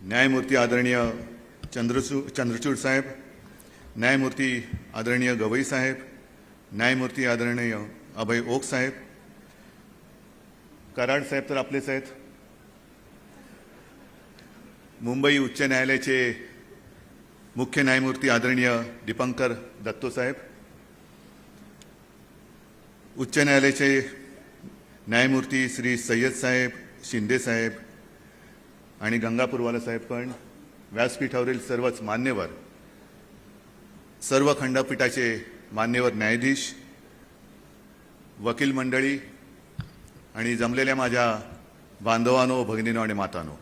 न्यायमूर्ती आदरणीय चंद्रचूड साहेब, न्यायमूर्ती आदरणीय गवई साहेब, न्यायमूर्ती आदरणीय अभय ओक साहेब, कराड साहेब तर आपलेच आहेत, मुंबई उच्च न्यायालयाचे मुख्य न्यायमूर्ती आदरणीय दीपंकर दत्तो साहेब, उच्च न्यायालयाचे न्यायमूर्ती श्री सय्यद साहेब, शिंदे साहेब आणि गंगापूरवाला साहेब, पण व्यासपीठावरील सर्वच मान्यवर, सर्व खंडपीठाचे मान्यवर न्यायाधीश, वकील मंडळी आणि जमलेल्या माझ्या बांधवांनो, भगिनींनो आणि मातांनो,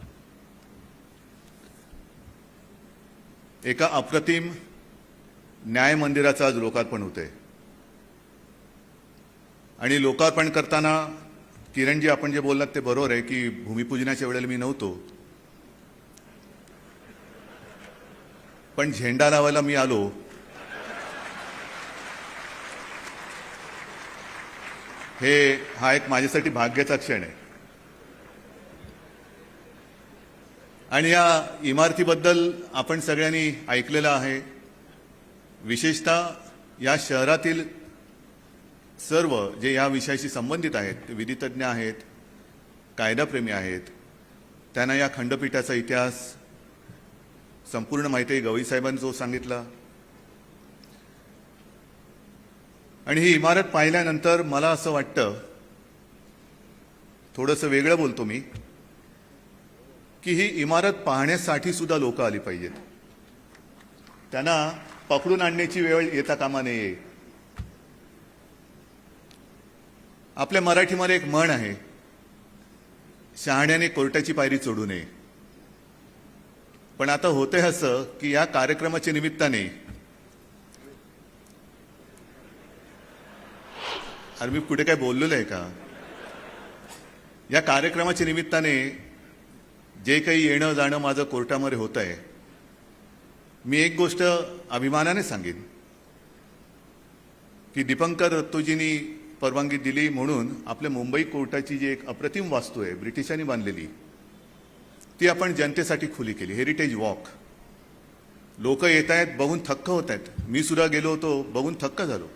एका अप्रतिम न्याय मंदिराचं आज लोकार्पण होते आणि लोकार्पण करताना किरणजी आपण जे बोललात ते बरोबर आहे की भूमिपूजनाच्या वेळेला मी नव्हतो, पण झेंडा लावायला मी आलो. हा एक माझ्यासाठी भाग्याचा क्षण आहे आणि या इमारतीबद्दल आपण सगळ्यांनी ऐकलेलं आहे. विशेषतः या शहरातील सर्व जे या विषयाशी संबंधित आहेत, ते विधितज्ञ आहेत, कायदाप्रेमी आहेत, त्यांना या खंडपीठाचा इतिहास संपूर्ण माहिती आहे. गवई साहेबांनी जो सांगितला आणि ही इमारत पाहिल्यानंतर मला असं वाटतं, थोडंसं वेगळं बोलतो मी, की ही इमारत पाहण्यासाठी सुद्धा लोक आली पाहिजेत. त्यांना पकडून आणण्याची वेळ येता कामा नये. आपल्या मराठीमध्ये एक म्हण आहे, शहाण्याने कोर्टाची पायरी चढू नये. पण आता होतंय असं की या कार्यक्रमाच्या निमित्ताने, अरे मी कुठे काय बोललेलं आहे का? या कार्यक्रमाच्या निमित्ताने जे काही येणं जाणं माझं कोर्टामध्ये होत आहे, मी एक गोष्ट अभिमानाने सांगेन की दीपंकर दत्तोजींनी परवानगी दिली म्हणून आपल्या मुंबई कोर्टाची जी एक अप्रतिम वास्तू आहे ब्रिटिशांनी बांधलेली, ती आपण जनतेसाठी खुली केली. Heritage walk. लोक येत आहेत, बघून थक्क होत आहेत. मी सुद्धा गेलो होतो, बघून थक्क झालो.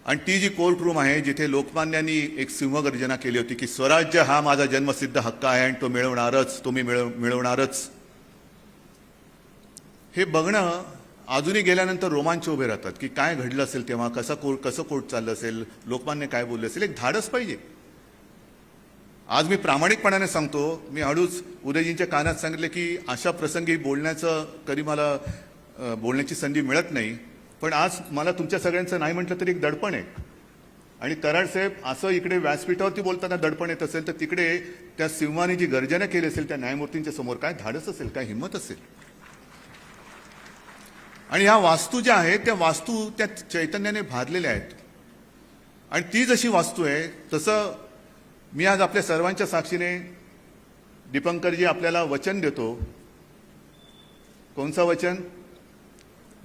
आणि ती जी कोर्ट रूम आहे जिथे लोकमान्यांनी एक सिंहगर्जना केली होती की स्वराज्य हा माझा जन्मसिद्ध हक्क आहे आणि तो मिळवणारच, तो मी मिळवणारच, हे बघणं अजूनही गेल्यानंतर रोमांच उभे राहतात की काय घडलं असेल तेव्हा, कसं कोर्ट चाललं असेल, लोकमान्य काय बोलले असेल. एक धाडस पाहिजे. आज मी प्रामाणिकपणाने सांगतो, मी हळूच उदयजींच्या कानात सांगितले की अशा प्रसंगी बोलण्याचं कधी मला बोलण्याची संधी मिळत नाही, पण आज मला तुमच्या सगळ्यांचं नाही म्हटलं तरी एक दडपण आहे. आणि कराड साहेब, असं इकडे व्यासपीठावरती बोलताना दडपण येत असेल तर तिकडे त्या सिंहाने जी गर्जना केली असेल त्या न्यायमूर्तींच्या समोर काय धाडस असेल, काय हिंमत असेल. आणि ह्या वास्तू ज्या आहेत त्या वास्तू त्या चैतन्याने भारलेल्या आहेत. आणि ती जशी वास्तू आहे तसं मी आज आपल्या सर्वांच्या साक्षीने दीपंकरजी आपल्याला वचन देतो. कौन सा वचन?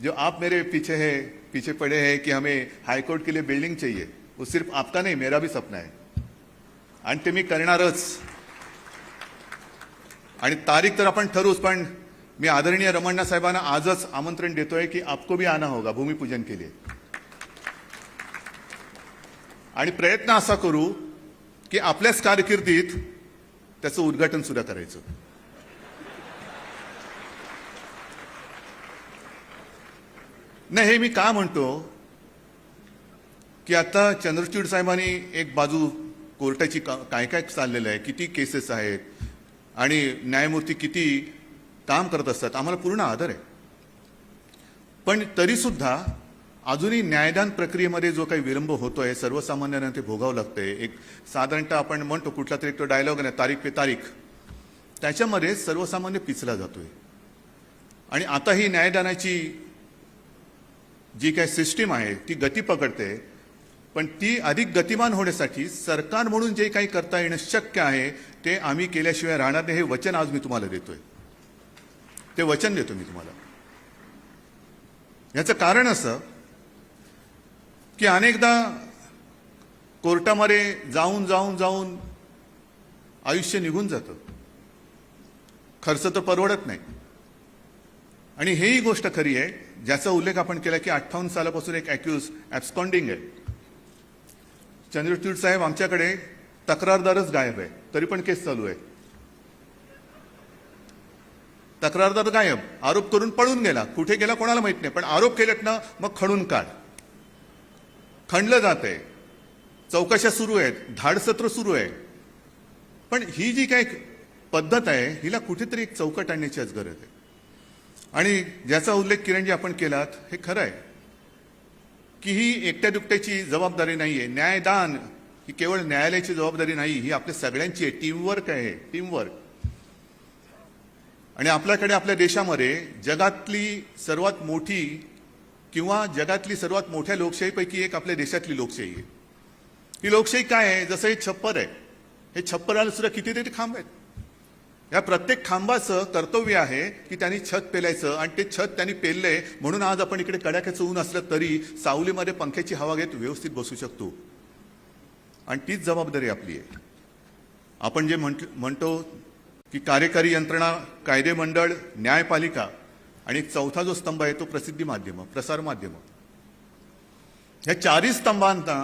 जो आप मेरे पीछे पड़े हैं कि हमें हाईकोर्ट के लिए बिल्डिंग चाहिए, वो सिर्फ आपका नहीं, मेरा भी सपना है आणि ते मी करणारच. आणि तारीख तर आपण ठरवूच, पण मी आदरणीय रमण्णा साहेबांना आजच आमंत्रण देतोय की आपको भी आना होगा भूमिपूजन के लिए. आणि प्रयत्न असा करू की आपल्याच कारकिर्दीत त्याचं उद्घाटन सुद्धा करायचं. नाही, हे मी का म्हणतो की आता चंद्रचूड साहेबांनी एक बाजू कोर्टाची काय काय चाललेलं आहे, किती केसेस आहेत आणि न्यायमूर्ती किती काम करत असतात, आम्हाला पूर्ण आदर आहे. पण तरीसुद्धा अजूनही न्यायदान प्रक्रियेमध्ये जो काही विलंब होतोय, सर्वसामान्यांना ते भोगावं लागतंय. एक साधारणतः आपण म्हणतो कुठला तरी तो डायलॉग आहे, तारीख पे तारीख, त्याच्यामध्ये सर्वसामान्य पिचला जातोय. आणि आता ही न्यायदानाची जी काही सिस्टीम आहे ती गती पकडते, पण ती अधिक गतिमान होण्यासाठी सरकार म्हणून जे काही करता येणं शक्य आहे ते आम्ही केल्याशिवाय राहणार नाही. हे वचन आज मी तुम्हाला देतोय, ते वचन देतो मी तुम्हाला. याचं कारण असं की अनेकदा कोर्टामध्ये जाऊन जाऊन जाऊन आयुष्य निघून जातं. खर्च तर परवडत नाही. आणि हेही गोष्ट खरी आहे ज्याचा उल्लेख आपण केला की 58 सालापासून एक अॅक्युज ॲब्स्कॉन्डिंग आहे. चंद्रचूड साहेब आमच्याकडे तक्रारदारच गायब आहे, तरी पण केस चालू आहे. तक्रारदार गायब, आरोप करून पळून गेला, कुठे गेला कोणाला माहित नाही, पण आरोप केलेत ना मग खणून काढ. खणलं जात आहे, चौकशा सुरू आहेत, धाडसत्र सुरू आहे. पण ही जी काही पद्धत आहे हिला कुठेतरी एक चौकट आणण्याचीच गरज आहे. आणि ज्याचा उल्लेख किरणजी आपण केलात हे खरं आहे की ही एकट्या दुकट्याची जबाबदारी नाही आहे. न्यायदान ही केवळ न्यायालयाची जबाबदारी नाही, ही आपल्या सगळ्यांची आहे. टीमवर्क आहे, टीमवर्क. आणि आपल्याकडे आपल्या देशामध्ये जगातली सर्वात मोठी किंवा जगातली सर्वात मोठ्या लोकशाहीपैकी एक आपल्या देशातली लोकशाही आहे. ही लोकशाही काय आहे? जसं हे छप्पर आहे, हे छप्पराला सुद्धा कितीतरी खांब आहेत. या प्रत्येक खांबाचं कर्तव्य आहे की त्यांनी छत पेलायचं, आणि ते छत त्यांनी पेललंय म्हणून आज आपण इकडे कडाक्याचं ऊन असलं तरी सावलीमध्ये पंख्याची हवा घेत व्यवस्थित बसू शकतो. आणि तीच जबाबदारी आपली आहे. आपण जे म्हणतो की कार्यकारी यंत्रणा, कायदे मंडळ, न्यायपालिका आणि एक चौथा जो स्तंभ आहे तो प्रसिद्धी माध्यम, प्रसार माध्यम. ह्या चारही स्तंभांना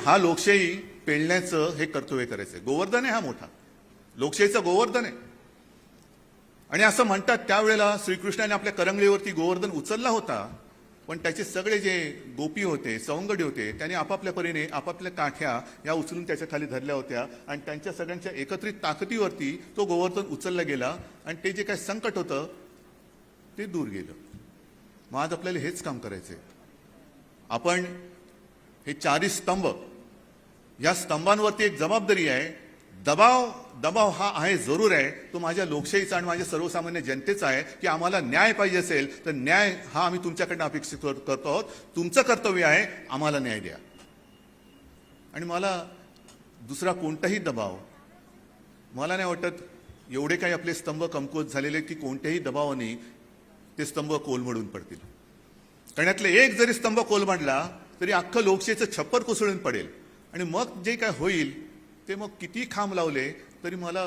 हा लोकशाही पेलण्याचं हे कर्तव्य करायचं. गोवर्धन आहे हा मोठा, लोकशाहीचं गोवर्धन आहे. आणि असं म्हणतात त्यावेळेला श्रीकृष्णाने आपल्या करंगळीवरती गोवर्धन उचलला होता, पण त्याचे सगळे जे गोपी होते, सवंगडी होते, त्यांनी आपापल्या परीने आपापल्या काठ्या या उचलून त्याच्या खाली धरल्या होत्या, आणि त्यांच्या सगळ्यांच्या एकत्रित ताकदीवरती तो गोवर्धन उचलला गेला, आणि ते जे काही संकट होतं ते दूर गेलं. मग आज आपल्याला हेच काम करायचंय. आपण हे चारही स्तंभ, या स्तंभांवरती एक जबाबदारी आहे. दबाव हा आहे, जरूर आहे. तो माझ्या लोकशाहीचा आणि माझ्या सर्वसामान्य जनतेचा आहे की आम्हाला न्याय पाहिजे असेल तर न्याय हा आम्ही तुमच्याकडनं अपेक्षित करतो आहोत. तुमचं कर्तव्य आहे आम्हाला न्याय द्या. आणि मला दुसरा कोणताही दबाव, मला नाही वाटत एवढे काही आपले स्तंभ कमकुवत झालेले की कोणत्याही दबावाने ते स्तंभ कोलमडून पडतील. कारण यातले एक जरी स्तंभ कोलमडला तरी अख्खं लोकशाहीचं छप्पर कोसळून पडेल. आणि मग जे काय होईल ते मग किती खांब लावले तरी मला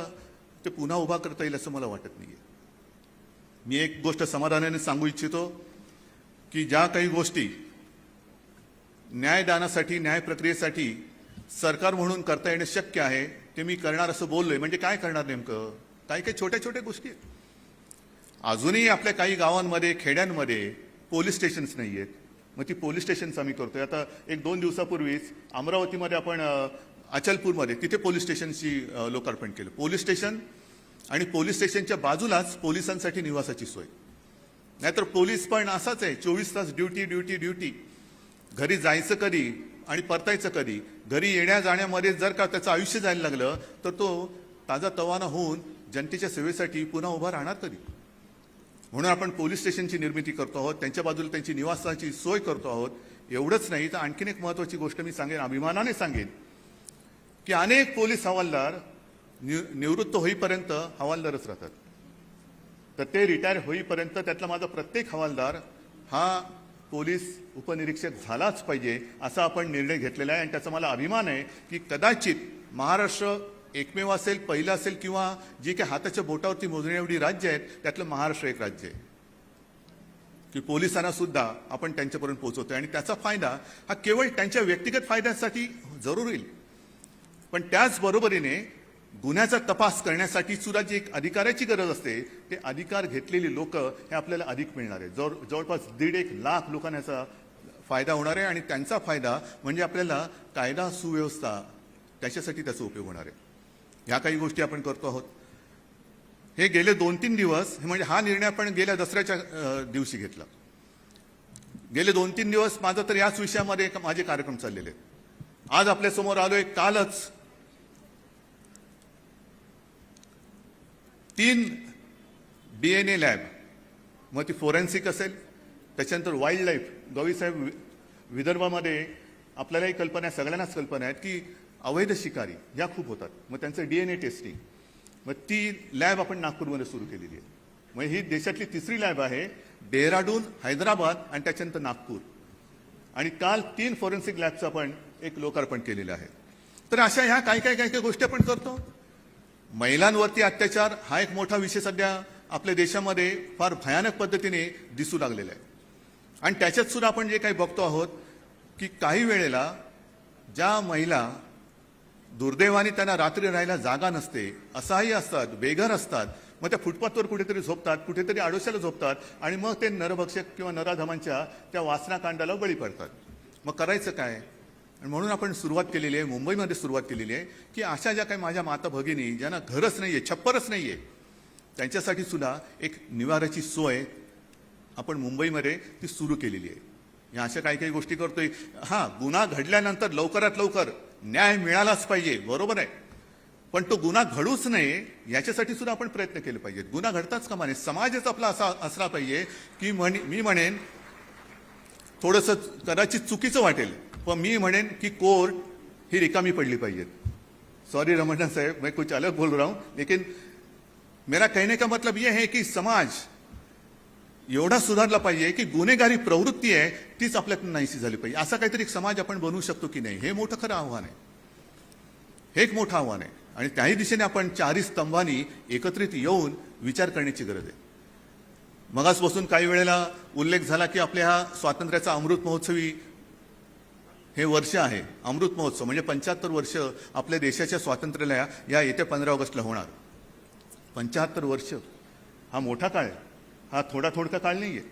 ते पुन्हा उभा करता येईल असं मला वाटत नाहीये. मी एक गोष्ट समाधानाने सांगू इच्छितो की ज्या काही गोष्टी न्यायदानासाठी, न्याय प्रक्रियेसाठी सरकार म्हणून करता येणं शक्य आहे ते मी करणार असं बोललोय. म्हणजे काय करणार नेमकं? काही काही छोट्या छोट्या गोष्टी आहेत. अजूनही आपल्या काही गावांमध्ये, खेड्यांमध्ये पोलीस स्टेशन्स नाही आहेत. मग ती पोलीस स्टेशन्स आम्ही करतोय. आता 1-2 दिवसापूर्वीच अमरावतीमध्ये आपण अचलपूरमध्ये तिथे पोलीस स्टेशनची लोकार्पण केलं. पोलीस स्टेशन आणि पोलीस स्टेशनच्या बाजूलाच पोलिसांसाठी निवासाची सोय. नाहीतर पोलीस पण असाच आहे, 24 तास ड्युटी ड्युटी ड्युटी. घरी जायचं कधी आणि परतायचं कधी? घरी येण्या जाण्यामध्ये जर का त्याचं आयुष्य जायला लागलं तर तो ताजा तवाना होऊन जनतेच्या सेवेसाठी पुन्हा उभा राहणार कधी? म्हणून आपण पोलीस स्टेशनची निर्मिती करतो आहोत, त्यांच्या बाजूला त्यांची निवासाची सोय करतो आहोत. एवढंच नाही तर आणखीन एक महत्त्वाची गोष्ट मी सांगेन, अभिमानाने सांगेन की अनेक पोलीस हवालदार निवृत्त होईपर्यंत हवालदारच राहतात. तर ते रिटायर होईपर्यंत त्यातला माझा प्रत्येक हवालदार हा पोलीस उपनिरीक्षक झालाच पाहिजे असा आपण निर्णय घेतलेला आहे. आणि त्याचा मला अभिमान आहे की कदाचित महाराष्ट्र एकमेव असेल, पहिलं असेल, किंवा जी काही हाताच्या बोटावरती मोजण्या एवढी राज्य आहेत त्यातलं महाराष्ट्र एक राज्य आहे की पोलिसांना सुद्धा आपण त्यांच्यापर्यंत पोहोचवतोय. आणि त्याचा फायदा हा केवळ त्यांच्या व्यक्तिगत फायद्यासाठी जरूर होईल, पण त्याचबरोबरीने गुन्ह्याचा तपास करण्यासाठी सुद्धा जी एक अधिकाराची गरज असते ते अधिकार घेतलेली लोक हे आपल्याला अधिक मिळणार आहे. जवळपास 1.5 लाख लोकांना याचा फायदा होणार आहे. आणि त्यांचा फायदा म्हणजे आपल्याला कायदा सुव्यवस्था त्याच्यासाठी त्याचा उपयोग होणार आहे. ह्या काही गोष्टी आपण करतो आहोत. हे गेले 2-3 दिवस, म्हणजे हा निर्णय आपण गेल्या दसऱ्याच्या दिवशी घेतला. गेले 2-3 दिवस माझं तर याच विषयामध्ये माझे कार्यक्रम चाललेले आहेत. आज आपल्यासमोर आलोय, कालच 3 DNA लॅब, मग ती फोरेन्सिक असेल, त्याच्यानंतर वाईल्ड लाईफ. गौरीसाहेब, विदर्भामध्ये आपल्यालाही कल्पना आहे, सगळ्यांनाच कल्पना आहे की अवैध शिकारी या खूप होतात. मग त्यांचं DNA टेस्टिंग, मग ती लॅब आपण नागपूरमध्ये सुरू केलेली आहे. मग ही देशातली 3री लॅब आहे. डेहराडून, हैदराबाद आणि त्याच्यानंतर नागपूर. आणि काल 3 फॉरेन्सिक लॅबचं आपण एक लोकार्पण केलेलं आहे. तर अशा ह्या काही गोष्टी आपण करतो. महिलांवरती अत्याचार हा एक मोठा विषय सध्या आपल्या देशामध्ये फार भयानक पद्धतीने दिसू लागलेला आहे. आणि त्याच्यात सुद्धा आपण जे काही बघतो आहोत की काही वेळेला ज्या महिला दुर्दैवाने त्यांना रात्री राहायला जागा नसते, असहाय्य असतात, बेघर असतात, मग त्या फुटपाथवर कुठेतरी झोपतात, कुठेतरी आडोशाला झोपतात आणि मग ते नरभक्षक किंवा नराधमांच्या त्या वासनाकांडाला बळी पडतात. मग करायचं काय? आणि म्हणून आपण सुरुवात केलेली आहे, मुंबईमध्ये सुरुवात केलेली आहे की अशा ज्या काही माझ्या माता भगिनी ज्यांना घरच नाही आहे, छप्परच नाही आहे, त्यांच्यासाठी सुद्धा एक निवाऱ्याची सोय आपण मुंबईमध्ये ती सुरू केलेली आहे. या अशा काही काही गोष्टी करतोय. हां, गुन्हा घडल्यानंतर लवकरात लवकर न्याय मिळालाच पाहिजे, बरोबर आहे, पण तो गुन्हा घडूच नये याच्यासाठी सुद्धा आपण प्रयत्न केले पाहिजेत. गुन्हा घडताच कामा नये. समाजच आपला असा असला पाहिजे की मी म्हणेन थोडंसं कदाचित चुकीचं वाटेल, पण मी म्हणेन की कोर्ट ही रिकामी पडली पाहिजेत. सॉरी रमणा साहेब, मैं कुछ अलग बोल रहा हूं, लेकिन मेरा कहने का मतलब यह है की समाज एवढा सुधारला पाहिजे की गुन्हेगारी प्रवृत्ती आहे तीच आपल्याकडून नाहीशी झाली पाहिजे. असा काहीतरी एक समाज आपण बनवू शकतो की नाही, हे मोठं खरं आव्हान आहे. हे एक मोठं आव्हान आहे आणि त्याही दिशेने आपण चारही स्तंभांनी एकत्रित येऊन विचार करण्याची गरज आहे. मगासपासून काही वेळेला उल्लेख झाला की आपल्या हा स्वातंत्र्याचा अमृत महोत्सवी हे वर्ष आहे. अमृत महोत्सव म्हणजे 75 वर्ष आपल्या देशाच्या स्वातंत्र्याला या येत्या 15 ऑगस्टला होणार. 75 वर्ष हा मोठा काळ आहे, हा थोडका काळ नाही आहे.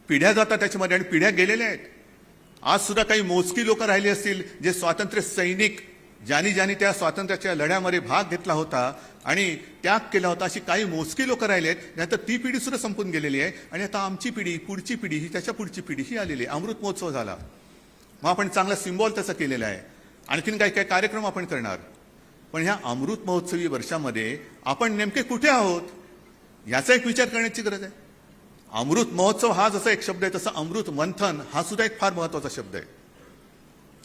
पिढ्या जातात त्याच्यामध्ये आणि पिढ्या गेलेल्या आहेत. आज सुद्धा काही मोजकी लोक राहिली असतील जे स्वातंत्र्य सैनिक, ज्यांनी त्या स्वातंत्र्याच्या लढ्यामध्ये भाग घेतला होता आणि त्याग केला होता, अशी काही मोजकी लोक राहिली आहेत. नाहीतर ती पिढी सुद्धा संपून गेलेली आहे आणि आता आमची पिढी, पुढची पिढी, ही त्याच्या पुढची पिढी ही आलेली आहे. अमृत महोत्सव झाला, मग आपण चांगला सिम्बॉल त्याचा केलेला आहे. आणखीन काही काही कार्यक्रम आपण करणार. पण ह्या अमृत महोत्सवी वर्षामध्ये आपण नेमके कुठे आहोत याचा एक विचार करण्याची गरज आहे. अमृत महोत्सव हा जसा एक शब्द आहे, तसा अमृत मंथन हा सुद्धा एक फार महत्वाचा शब्द आहे.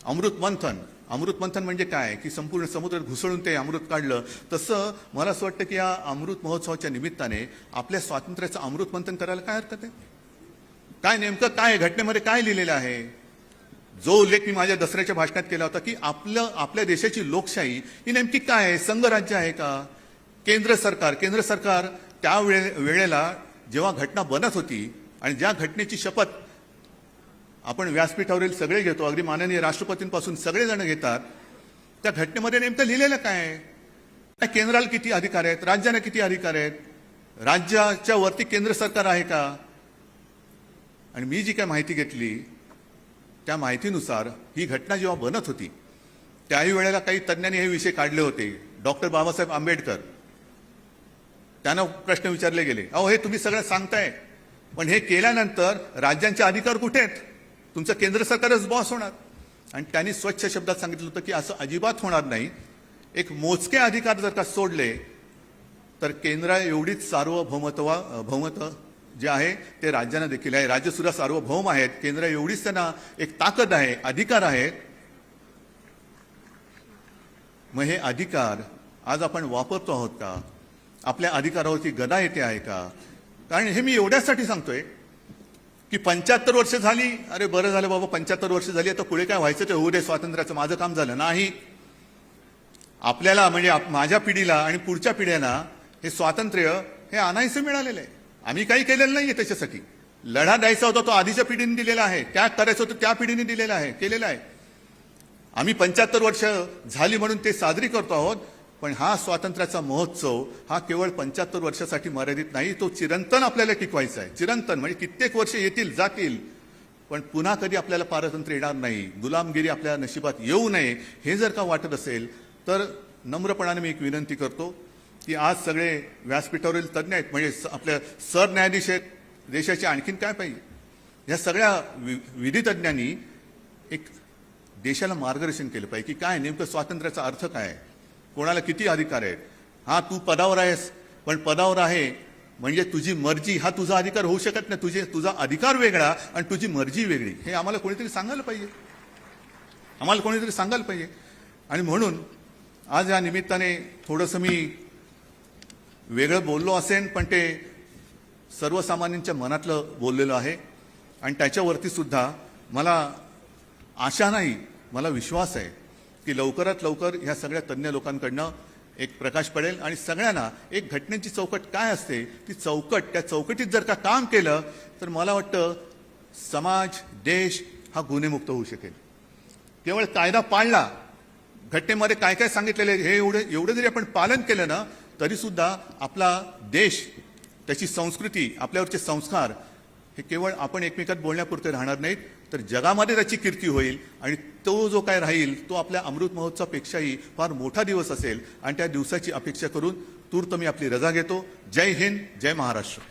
अमृत मंथन म्हणजे काय की संपूर्ण समुद्रात घुसळून ते अमृत काढलं. तसं मला असं वाटतं की या अमृत महोत्सवाच्या निमित्ताने आपल्या स्वातंत्र्याचं अमृत मंथन करायला काय हरकत आहे? काय नेमकं काय घटनेमध्ये काय लिहिलेलं आहे? जो उल्लेख मी माझ्या दसऱ्याच्या भाषणात केला होता की आपल्या देशाची लोकशाही ही नेमकी काय आहे? संघराज्य आहे का? केंद्र सरकार त्या वेळेला जेव्हा घटना बनत होती आणि ज्या घटनेची शपथ आपण व्यासपीठावरील सगळे घेतो, अगदी माननीय राष्ट्रपतींपासून सगळेजण घेतात, त्या घटनेमध्ये नेमकं लिहिलेलं काय आहे? त्या केंद्राला किती अधिकार आहेत, राज्यांना किती अधिकार आहेत, राज्याच्या वरती केंद्र सरकार आहे का? आणि मी जी काय माहिती घेतली त्या माहितीनुसार ही घटना जेव्हा बनत होती त्याही वेळेला काही तज्ञांनी हे विषय काढले होते. डॉक्टर बाबासाहेब आंबेडकर, त्यांना प्रश्न विचारले गेले, अहो हे तुम्ही सगळं सांगताय, पण हे केल्यानंतर राज्यांचे अधिकार कुठे आहेत? तुमचं केंद्र सरकारच बॉस होणार. आणि त्यांनी स्वच्छ शब्दात सांगितलं होतं की असं अजिबात होणार नाही. एक मोजके अधिकार जर का सोडले तर केंद्र एवढीच सार्वभौमत्व जे आहे ते राज्यांना देखील आहे. राज्य सुद्धा सार्वभौम आहेत. केंद्र एवढीच त्यांना एक ताकद आहे, अधिकार आहेत. मग हे अधिकार आज आपण वापरतो आहोत का? आपल्या अधिकारावरती गदा येते आहे का? कारण हे मी एवढ्यासाठी सांगतोय की 75 वर्ष झाली, अरे बरं झालं बाबा 75 वर्ष झाली, आता पुढे काय व्हायचं ते होऊ दे, स्वातंत्र्याचं माझं काम झालं नाही. आपल्याला म्हणजे माझ्या पिढीला आणि पुढच्या पिढ्यांना हे स्वातंत्र्य हे अनायसे मिळालेलं आहे. आम्ही काही केलेलं नाहीये. त्याच्यासाठी लढा द्यायचा होता तो आधीच्या पिढीने दिलेला आहे, त्याग करायचं होतं त्या पिढीने केलेला आहे. आम्ही 75 वर्ष झाली म्हणून ते साजरी करतो आहोत. पण हा स्वातंत्र्याचा महोत्सव हा केवळ 75 वर्षासाठी मर्यादित नाही, तो चिरंतन आपल्याला टिकवायचा आहे. चिरंतन म्हणजे कित्येक वर्ष येतील जातील, पण पुन्हा कधी आपल्याला पारतंत्र्य येणार नाही, गुलामगिरी आपल्या नशिबात येऊ नये. हे जर का वाटत असेल तर नम्रपणाने मी एक विनंती करतो की आज सगळे व्यासपीठावरील तज्ज्ञ आहेत, म्हणजे आपल्या सरन्यायाधीश आहेत, देशाचे आणखीन काय पाहिजे, या सगळ्या विधितज्ञांनी एक देशाला मार्गदर्शन केलं पाहिजे की काय नेमकं स्वातंत्र्याचा अर्थ काय आहे, कोणाला किती अधिकार आहेत. हा तू पदावर आहेस, पण पदावर आहे म्हणजे तुझी मर्जी हा तुझा अधिकार होऊ शकत नाही. तुझा अधिकार वेगळा आणि तुझी मर्जी वेगळी, हे आम्हाला कोणीतरी सांगायला पाहिजे. आणि म्हणून आज या निमित्ताने थोडंसं मी वेगळं बोललो असेल, पण ते सर्वसामान्यांच्या मनातलं बोललेलं आहे. आणि त्याच्यावरती सुद्धा मला आशा नाही, मला विश्वास आहे की लवकरात लवकर ह्या सगळ्या तज्ज्ञ लोकांकडनं एक प्रकाश पडेल आणि सगळ्यांना एक घटनेची चौकट काय असते ती चौकट, त्या चौकटीत जर का काम केलं तर मला वाटतं समाज, देश हा गुन्हेमुक्त होऊ शकेल. केवळ कायदा पाळला, घटनेमध्ये काय काय सांगितलेले हे एवढं जरी आपण पालन केलं ना तरी सुद्धा आपला देश, त्याची संस्कृती, आपल्यावरचे संस्कार हे केवळ आपण एकमेकात बोलण्यापुरते राहणार नाहीत तर जगामध्ये त्याची कीर्ती होईल आणि तो जो काय राहील तो आपल्या अमृत महोत्सवापेक्षाही फार मोठा दिवस असेल आणि त्या दिवसाची अपेक्षा करून तूर्त मी आपली रजा घेतो. जय हिंद, जय महाराष्ट्र.